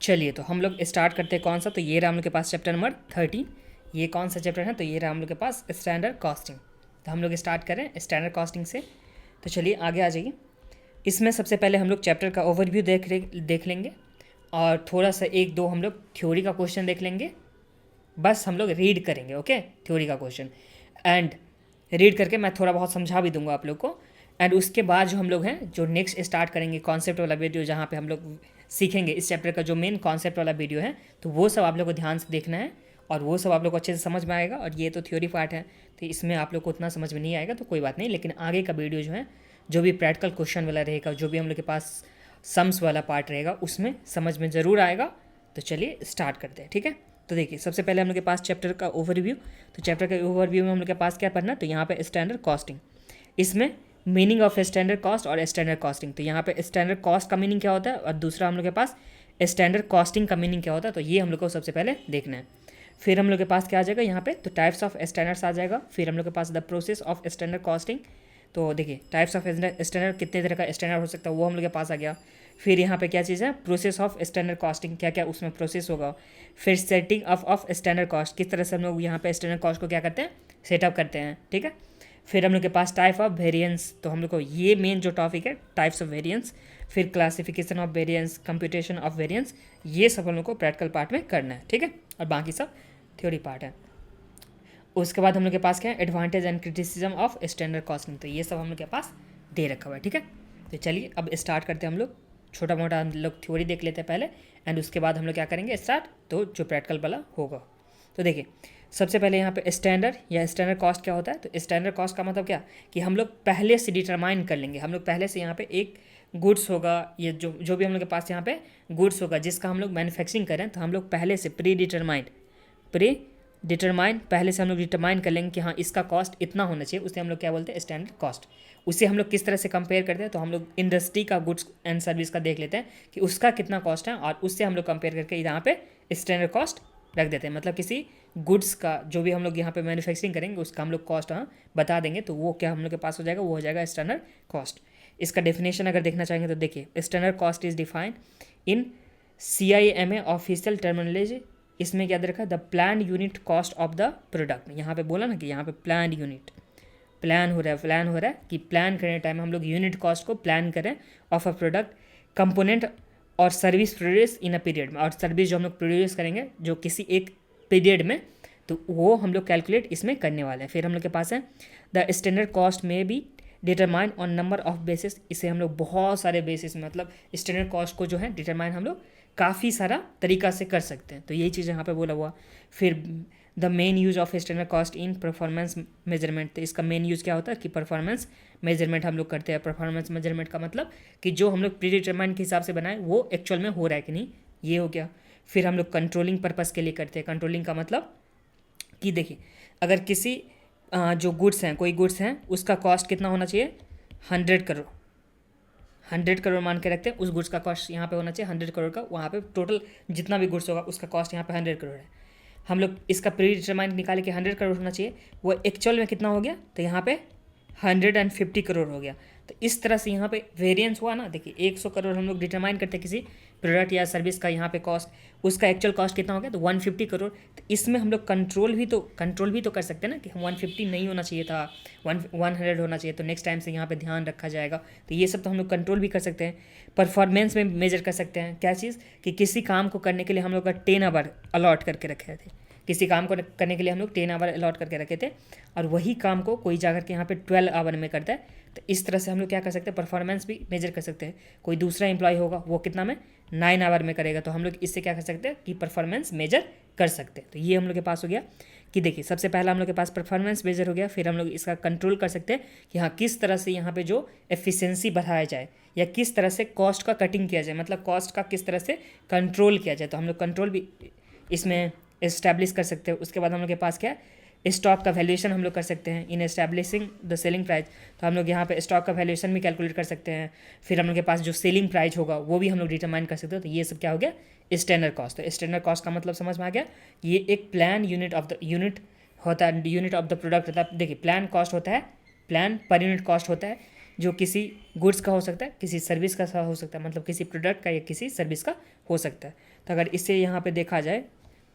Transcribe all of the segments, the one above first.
चलिए तो हम लोग स्टार्ट करते हैं कौन सा, तो ये रहा हम लोग के पास चैप्टर नंबर 13। ये कौन सा चैप्टर है, तो ये रहा हम लोग के पास स्टैंडर्ड कॉस्टिंग। तो हम लोग स्टार्ट करें स्टैंडर्ड कॉस्टिंग से। तो चलिए आगे आ जाइए। इसमें सबसे पहले हम लोग चैप्टर का ओवरव्यू देख लेंगे और थोड़ा सा एक दो हम लोग थ्योरी का क्वेश्चन देख लेंगे। बस हम लोग रीड करेंगे, ओके, थ्योरी का क्वेश्चन। एंड रीड करके मैं थोड़ा बहुत समझा भी दूंगा आप लोग को। एंड उसके बाद जो हम लोग हैं जो नेक्स्ट स्टार्ट करेंगे कॉन्सेप्ट वाला वीडियो, जहाँ पे हम लोग सीखेंगे इस चैप्टर का जो मेन कॉन्सेप्ट वाला वीडियो है, तो वो सब आप लोग को ध्यान से देखना है और वो सब आप लोग को अच्छे से समझ में आएगा। और ये तो थ्योरी पार्ट है, तो इसमें आप लोग को उतना समझ में नहीं आएगा तो कोई बात नहीं, लेकिन आगे का वीडियो जो है जो भी प्रैक्टिकल क्वेश्चन वाला रहेगा, जो भी हम लोग के पास सम्स वाला पार्ट रहेगा, उसमें समझ में ज़रूर आएगा। तो चलिए स्टार्ट करते हैं, ठीक है। तो देखिए सबसे पहले हम लोग के पास चैप्टर का ओवरव्यू। तो चैप्टर के ओवरव्यू में हम लोग के पास क्या पढ़ना, तो यहाँ पे स्टैंडर्ड कॉस्टिंग, इसमें मीनिंग ऑफ स्टैंडर्ड कॉस्ट और स्टैंडर्ड कॉस्टिंग। तो यहाँ पे स्टैंडर्ड कॉस्ट का मीनिंग क्या होता है और दूसरा हम लोग के पास स्टैंडर्ड कॉस्टिंग का मीनिंग क्या होता है, तो ये हम लोग को सबसे पहले देखना है। फिर हम लोग के पास क्या आ जाएगा यहाँ पे, तो टाइप्स ऑफ स्टैंडर्ड्स आ जाएगा। फिर हम लोग के पास the process of standard costing. तो देखिए टाइप्स ऑफ स्टैंडर्ड, कितने तरह का स्टैंडर्ड हो सकता है वो हम लोग के पास आ गया। फिर यहाँ पे क्या चीज़ है, प्रोसेस ऑफ स्टैंडर्ड कॉस्टिंग, क्या क्या उसमें प्रोसेस होगा। फिर सेटिंग ऑफ स्टैंडर्ड कॉस्ट, किस तरह से हम लोग यहाँ पे स्टैंडर्ड कॉस्ट को क्या करते हैं, सेटअप करते हैं, ठीक है। फिर हम लोग के पास टाइप ऑफ वेरिएंस, तो हम लोग को ये मेन जो टॉपिक है टाइप्स ऑफ वेरिएंस। फिर classification of variance, computation of variance, ये सब हम लोग को प्रैक्टिकल पार्ट में करना है, ठीक है। और बाकी सब थ्योरी पार्ट है। उसके बाद हम लोग के पास क्या है, advantage and criticism of standard costing, तो ये सब हम लोग के पास दे रखा हुआ है, ठीक है। तो चलिए अब स्टार्ट करते हैं हम लोग। छोटा मोटा हम लोग थ्योरी देख लेते हैं पहले, एंड उसके बाद हम लोग क्या करेंगे स्टार्ट, तो जो प्रैक्टिकल वाला होगा। तो देखिए सबसे पहले यहाँ पे स्टैंडर्ड या स्टैंडर्ड कॉस्ट क्या होता है, तो स्टैंडर्ड कॉस्ट का मतलब क्या कि हम लोग पहले से डिटरमाइन कर लेंगे, हम लोग पहले से यहाँ पे एक गुड्स होगा, ये जो भी हम लोग के पास यहाँ पे गुड्स होगा जिसका हम लोग मैन्युफैक्चरिंग करें, तो हम लोग पहले से प्री डिटरमाइन पहले से हम लोग डिटरमाइन कर लेंगे कि हाँ इसका कॉस्ट इतना होना चाहिए, उसे हम लोग क्या बोलते हैं स्टैंडर्ड कॉस्ट। उसे हम लोग किस तरह से कंपेयर करते हैं, तो हम लोग इंडस्ट्री का गुड्स एंड सर्विस का देख लेते हैं कि उसका कितना कॉस्ट है और उससे हम लोग कंपेयर करके यहाँ पे स्टैंडर्ड कॉस्ट रख देते हैं। मतलब किसी गुड्स का जो भी हम लोग यहाँ पे मैन्युफैक्चरिंग करेंगे उसका हम लोग कॉस्ट बता देंगे, तो वो क्या हम लोग के पास हो जाएगा, वो हो जाएगा स्टैंडर्ड कॉस्ट। इसका डेफिनेशन अगर देखना चाहेंगे तो देखिए standard cost is defined in CIMA official terminology. इसमें क्या दे रखा है, the plan unit cost of the product. यहाँ पे बोला ना कि यहाँ पे प्लान यूनिट, प्लान हो रहा है कि प्लान करने टाइम हम लोग यूनिट कॉस्ट को प्लान करें ऑफ अ प्रोडक्ट, कंपोनेंट और service produce in a period में। और सर्विस जो हम लोग प्रोड्यूस करेंगे जो किसी एक पीरियड में, तो वो हम लोग कैलकुलेट इसमें करने वाले हैं। फिर हम लोग के पास है द स्टैंडर्ड कॉस्ट में भी determine on number of basis. इसे हम लोग बहुत सारे बेसिस में, मतलब स्टैंडर्ड कॉस्ट को जो है डिटरमाइन हम लोग काफ़ी सारा तरीका से कर सकते हैं, तो यही चीज़ यहाँ पे बोला हुआ। फिर the main use of standard cost in performance measurement, तो इसका मेन यूज़ क्या होता है कि परफॉर्मेंस मेजरमेंट हम लोग करते हैं। परफॉर्मेंस मेजरमेंट का मतलब कि जो हम लोग प्री डिटरमाइन के हिसाब से बनाए वो एक्चुअल में हो रहा है कि नहीं, ये हो गया। फिर हम लोग कंट्रोलिंग पर्पज़ के लिए करते हैं। कंट्रोलिंग का मतलब कि देखिए अगर किसी जो गुड्स हैं, कोई गुड्स हैं, उसका कॉस्ट कितना होना चाहिए, 100 करोड़ मान के रखते हैं, उस गुड्स का कॉस्ट यहाँ पे होना चाहिए 100 करोड़ का। वहाँ पे टोटल जितना भी गुड्स होगा उसका कॉस्ट यहाँ पे 100 करोड़ है। हम लोग इसका प्री डिटरमाइन निकाले कि 100 करोड़ होना चाहिए, वो एक्चुअल में कितना हो गया, तो यहाँ पे 150 करोड़ हो गया। तो इस तरह से यहाँ पे वेरिएंस हुआ ना। देखिए 100 करोड़ हम लोग डिटरमाइन करते हैं किसी प्रोडक्ट या सर्विस का यहाँ पे कॉस्ट, उसका एक्चुअल कॉस्ट कितना हो गया, तो 150 करोड़। तो इसमें हम लोग कंट्रोल भी तो कर सकते हैं ना कि 150 नहीं होना चाहिए था, 100 होना चाहिए, तो नेक्स्ट टाइम से यहाँ पे ध्यान रखा जाएगा। तो ये सब तो हम लोग कंट्रोल भी कर सकते हैं। परफॉर्मेंस में मेजर कर सकते हैं क्या चीज़, कि किसी काम को करने के लिए हम लोग का 10 आवर अलॉट करके रखे थे, किसी काम को करने के लिए हम लोग 10 आवर अलॉट करके रखे थे, और वही काम को कोई जाकर के यहाँ पे 12 आवर में करता है। तो इस तरह से हम लोग क्या कर सकते हैं, परफॉर्मेंस भी मेजर कर सकते हैं। कोई दूसरा एम्प्लॉय होगा वो कितना में 9 आवर में करेगा, तो हम लोग इससे क्या कर सकते हैं कि परफॉर्मेंस मेजर कर सकते हैं। तो ये हम लोग के पास हो गया कि देखिए सबसे पहला हम लोग के पास परफॉर्मेंस मेजर हो गया। फिर हम लोग इसका कंट्रोल कर सकते हैं कि हाँ किस तरह से यहाँ पे जो एफिशिएंसी बढ़ाया जाए या किस तरह से कॉस्ट का कटिंग किया जाए, मतलब कॉस्ट का किस तरह से कंट्रोल किया जाए, तो हम लोग कंट्रोल भी इसमें इस्टेब्लिश कर सकते हैं। उसके बाद हम लोग के पास क्या है, स्टॉक का वैल्यूएशन हम लोग कर सकते हैं इन एस्टैब्लिशिंग द सेलिंग प्राइस। तो हम लोग यहाँ पे स्टॉक का वैल्यूएशन भी कैलकुलेट कर सकते हैं। फिर हम लोग के पास जो सेलिंग प्राइस होगा वो भी हम लोग डिटरमाइन कर सकते हैं। तो ये सब क्या हो गया, स्टैंडर्ड कॉस्ट। तो स्टैंडर्ड कॉस्ट का मतलब समझ में आ गया, ये एक plan unit of the unit होता है, यूनिट ऑफ द प्रोडक्ट होता है। देखिए प्लान कॉस्ट होता है, प्लान पर यूनिट कॉस्ट होता है, जो किसी गुड्स का हो सकता है, किसी सर्विस का हो सकता है, मतलब किसी प्रोडक्ट का या किसी सर्विस का हो सकता है। तो अगर इसे यहाँ पे देखा जाए,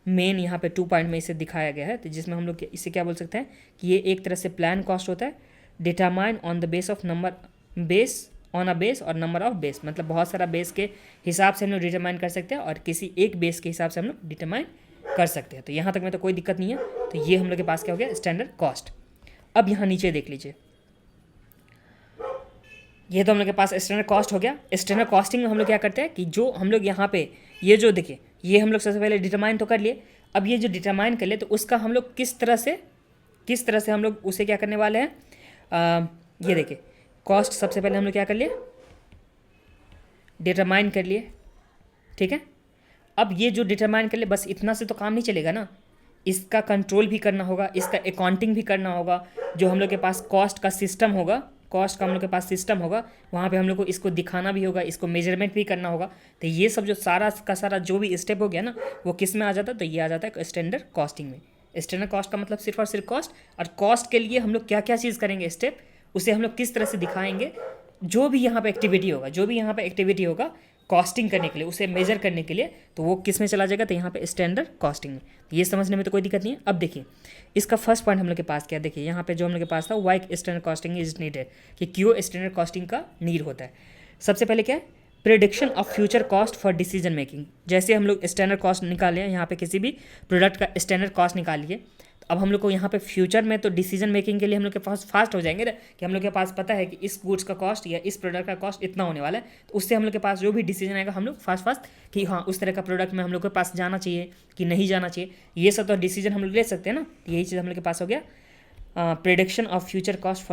मेन यहाँ पे 2 पॉइंट में इसे दिखाया गया है, तो जिसमें हम लोग इसे क्या बोल सकते हैं कि ये एक तरह से प्लान कॉस्ट होता है, determine on the base of number base on a base और नंबर ऑफ बेस, मतलब बहुत सारा बेस के हिसाब से हम लोग डिटरमाइन कर सकते हैं और किसी एक बेस के हिसाब से हम लोग डिटरमाइन कर सकते हैं। तो यहाँ तक में तो कोई दिक्कत नहीं है। तो ये हम लोग के पास क्या हो गया, स्टैंडर्ड कॉस्ट। अब यहाँ नीचे देख लीजिए, ये तो हम लोग के पास स्टैंडर्ड कॉस्ट हो गया। स्टैंडर्ड कॉस्टिंग में हम लोग क्या करते हैं कि जो हम लोग यहाँ पे ये जो देखिए, ये हम लोग सबसे पहले डिटरमाइन तो कर लिए। अब ये जो डिटरमाइन कर लिए तो उसका हम लोग किस तरह से हम लोग उसे क्या करने वाले हैं, ये देखिए कॉस्ट सबसे पहले हम लोग क्या कर लिए, डिटरमाइन कर लिए, ठीक है। अब ये जो डिटरमाइन कर लिए, बस इतना से तो काम नहीं चलेगा ना, इसका कंट्रोल भी करना होगा, इसका अकाउंटिंग भी करना होगा। जो हम लोग के पास कॉस्ट का सिस्टम होगा, कॉस्ट का हम लोग के पास सिस्टम होगा, वहाँ पे हम लोग को इसको दिखाना भी होगा, इसको मेजरमेंट भी करना होगा। तो ये सब जो सारा का सारा जो भी स्टेप हो गया ना, वो किस में आ जाता है, तो ये आ जाता है स्टैंडर्ड कॉस्टिंग में। स्टैंडर्ड कॉस्ट का मतलब सिर्फ और सिर्फ कॉस्ट, और कॉस्ट के लिए हम लोग क्या क्या चीज़ करेंगे स्टेप, उसे हम लोग किस तरह से दिखाएंगे। जो भी यहाँ पे एक्टिविटी होगा कॉस्टिंग करने के लिए, उसे मेजर करने के लिए, तो वो किस में चला जाएगा, तो यहाँ पे स्टैंडर्ड कॉस्टिंग में। ये समझने में तो कोई दिक्कत नहीं है। अब देखिए इसका फर्स्ट पॉइंट हम लोग के पास क्या, देखिए यहाँ पे जो हम लोग के पास था, why standard costing is needed, कि क्यों स्टैंडर्ड कॉस्टिंग का नीड होता है। सबसे पहले क्या है, prediction of future cost for decision making. जैसे हम लोग स्टैंडर्ड कॉस्ट निकाले हैं, यहाँ पे किसी भी प्रोडक्ट का स्टैंडर्ड कॉस्ट निकालिए, तो अब हम लोग को यहाँ पे फ्यूचर में तो डिसीजन मेकिंग के लिए हम लोग के पास फास्ट हो जाएंगे ना, कि हम लोग के पास पता है कि इस गुड्स का कॉस्ट या इस प्रोडक्ट का कॉस्ट इतना होने वाला है। तो उससे हम लोग के पास जो भी डिसीजन आएगा, हम लोग फास्ट कि हाँ उस तरह का प्रोडक्ट में हम लोग के पास जाना चाहिए कि नहीं जाना चाहिए, ये सब तो डिसीजन हम लोग ले सकते हैं ना। यही चीज़ हम लोग के पास हो गया, prediction of future cost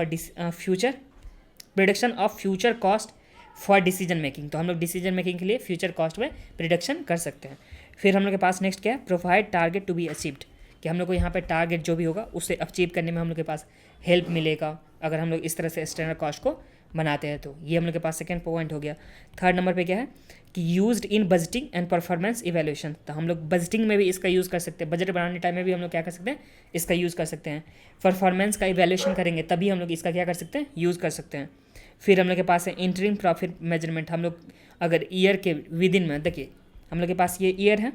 for decision making. तो हम लोग डिसीजन मेकिंग के लिए फ्यूचर कॉस्ट में प्रिडिक्शन कर सकते हैं। फिर हम लोग के पास नेक्स्ट क्या है, provide target to be achieved, कि हम लोग को यहाँ पे टारगेट जो भी होगा उसे अचीव करने में हम लोग के पास हेल्प मिलेगा अगर हम लोग इस तरह से स्टैंडर्ड कॉस्ट को बनाते हैं। तो ये हम लोग के पास सेकंड पॉइंट हो गया। थर्ड नंबर पे क्या है कि used in budgeting and performance evaluation. तो हम लोग बजटिंग में भी इसका यूज़ कर सकते हैं, बजट बनाने टाइम में भी हम लोग क्या कर सकते हैं, इसका यूज़ कर सकते हैं। परफॉर्मेंस का इवैल्यूएशन करेंगे तभी हम लोग इसका क्या कर सकते हैं, यूज़ कर सकते हैं। फिर हम लोग के पास है इंटरिम प्रॉफिट मेजरमेंट। हम लोग अगर ईयर के विद इन में, देखिए हम लोग के पास ये ईयर है,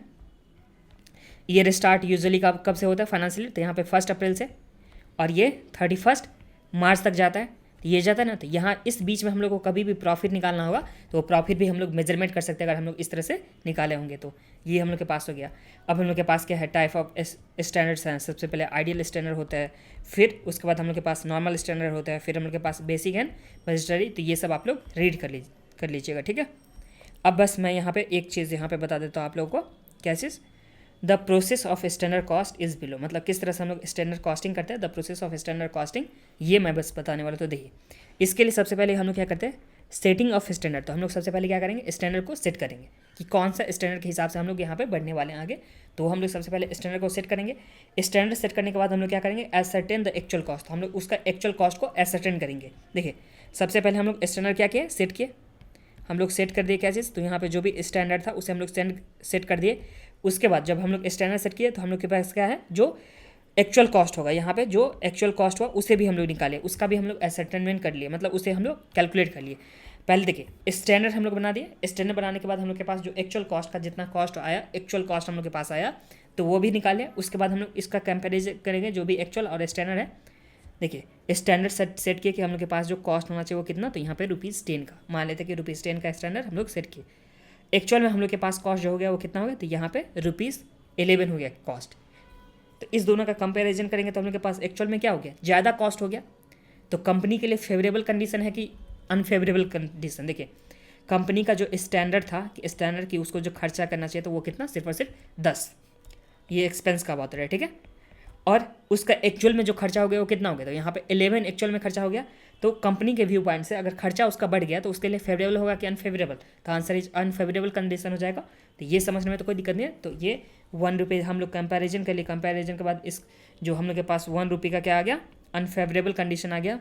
ईयर स्टार्ट यूजुअली कब से होता है फाइनेंशियल, तो यहाँ पे 1 अप्रैल से, और ये 31 मार्च तक जाता है, तो ये जाता है ना। तो यहाँ इस बीच में हम लोग को कभी भी प्रॉफिट निकालना होगा, तो वो प्रॉफिट भी हम लोग मेजरमेंट कर सकते हैं अगर हम लोग इस तरह से निकाले होंगे। तो ये हम लोग के पास हो गया। अब हम लोग के पास क्या है, टाइप ऑफ स्टैंडर्ड्स हैं। सबसे पहले आइडियल स्टैंडर्ड होता है, फिर उसके बाद हम लोग के पास नॉर्मल स्टैंडर्ड होता है, फिर हम लोग के पास बेसिक एंड मजिस्ट्री। तो ये सब आप लोग रीड कर लीजिएगा, ठीक है। अब बस मैं यहाँ पे एक चीज़ यहाँ पे बता देता हूँ आप लोगों को, क्या चीज़, the process of standard cost is below, मतलब किस तरह से हम लोग स्टैंडर्ड कॉस्टिंग करते हैं। The process of standard costing, ये मैं बस बताने वाला। तो देखिए इसके लिए सबसे पहले हम लोग क्या करते हैं, सेटिंग ऑफ स्टैंडर्ड। तो हम लोग सबसे पहले क्या करेंगे, स्टैंडर्ड को सेट करेंगे कि कौन सा स्टैंडर्ड के हिसाब से हम लोग यहाँ पे बढ़ने वाले हैं आगे। तो हम लोग सबसे पहले स्टैंडर्ड को सेट करेंगे। स्टैंडर्ड सेट करने के बाद हम लोग क्या करेंगे, एसर्टेन द एक्चुअल कॉस्ट। हम लोग उसका एक्चुअल कॉस्ट को एसर्टेन करेंगे। देखिए सबसे पहले हम लोग स्टैंडर्ड क्या किए, सेट किए, हम लोग सेट कर दिए क्या चीज़, तो यहाँ पे जो भी स्टैंडर्ड था उसे हम लोग सेट कर दिए। उसके बाद जब हम लोग स्टैंडर्ड सेट किए तो हम लोग के पास क्या है, जो एक्चुअल कॉस्ट होगा, यहाँ पे जो एक्चुअल कॉस्ट हुआ उसे भी हम लोग निकाले, उसका भी हम लोग एसर्टेनमेंट कर लिए, मतलब उसे हम लोग कैलकुलेट कर लिए। पहले देखिए स्टैंडर्ड हम लोग बना दिए। स्टैंडर्ड बनाने के बाद हम लोग के पास जो एक्चुअल कॉस्ट का जितना कॉस्ट आया, एक्चुअल कॉस्ट हम लोग के पास आया, तो वो भी निकाले। उसके बाद हम लोग इसका कंपेरिजन करेंगे जो भी एक्चुअल और स्टैंडर्ड है। देखिए स्टैंडर्ड सेट किए कि हम लोग के पास जो कॉस्ट होना चाहिए वो कितना, तो यहाँ पे ₹10 का मान लेते कि ₹10 का स्टैंडर्ड हम लोग सेट किए। एक्चुअल में हम लोग के पास कॉस्ट जो हो गया वो कितना हो गया, तो यहाँ पे ₹11 हो गया कॉस्ट। तो इस दोनों का कंपैरिजन करेंगे तो हम लोग के पास एक्चुअल में क्या हो गया, ज़्यादा कॉस्ट हो गया। तो कंपनी के लिए फेवरेबल कंडीशन है कि अनफेवरेबल कंडीशन। देखिए कंपनी का जो स्टैंडर्ड था कि स्टैंडर्ड की उसको जो खर्चा करना चाहिए तो वो कितना, सिर्फ और सिर्फ 10, ये एक्सपेंस का बात हो रहा है, ठीक है। और उसका एक्चुअल में जो खर्चा हो गया वो कितना हो गया, तो यहाँ पे 11 एक्चुअल में खर्चा हो गया। तो कंपनी के व्यू पॉइंट से अगर खर्चा उसका बढ़ गया तो उसके लिए फेवरेबल होगा कि अनफेवरेबल, तो आंसर इज अनफेवरेबल कंडीशन हो जाएगा। तो ये समझने में तो कोई दिक्कत नहीं है। तो ये ₹1 हम लोग कंपैरिजन कर लिए, कंपैरिजन के बाद इस जो हम लोग के पास ₹1 का क्या आ गया, अनफेवरेबल कंडीशन आ गया,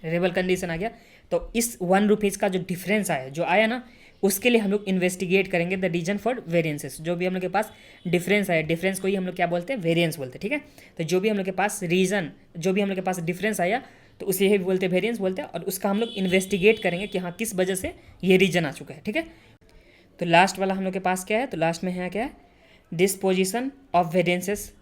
फेवरेबल कंडीशन आ गया। तो इस ₹1 का जो डिफरेंस आया, जो आया ना, उसके लिए हम लोग इन्वेस्टिगेट करेंगे द रीजन फॉर वेरियंसेस। जो भी हम लोग के पास डिफरेंस आया, डिफरेंस को ही हम लोग क्या बोलते हैं, वेरियंस बोलते हैं, ठीक है। तो जो भी हम लोग के पास रीजन, जो भी हम लोग के पास डिफरेंस आया तो उसे ही बोलते हैं वेरियंस बोलते हैं, और उसका हम लोग इन्वेस्टिगेट करेंगे कि हाँ किस वजह से ये रीजन आ चुका है, ठीक है। तो लास्ट वाला हम लोग के पास क्या है, तो लास्ट में है क्या है, डिस्पोजिशन ऑफ वेरियंसेस।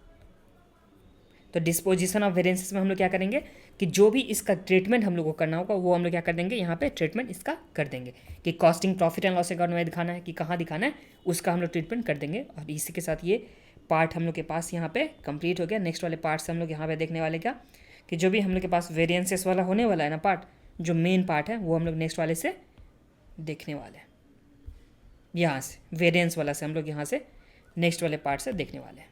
तो डिस्पोजिशन ऑफ वेरियंसेस में हम लोग क्या करेंगे कि जो भी इसका ट्रीटमेंट हम लोग को करना होगा वो हम लोग क्या कर देंगे, यहाँ पे ट्रीटमेंट इसका कर देंगे कि costing, profit and loss account में दिखाना है कि कहाँ दिखाना है, उसका हम लोग ट्रीटमेंट कर देंगे। और इसी के साथ ये पार्ट हम लोग के पास यहाँ पे कंप्लीट हो गया। नेक्स्ट वाले पार्ट से हम लोग यहाँ पे देखने वाले क्या कि जो भी हम लोग के पास वेरियंसेस वाला होने वाला है ना पार्ट, जो मेन पार्ट है वो हम लोग नेक्स्ट वाले से देखने वाले हैं। यहाँ से वेरियंस वाला से हम लोग यहाँ से नेक्स्ट वाले पार्ट से देखने वाले हैं।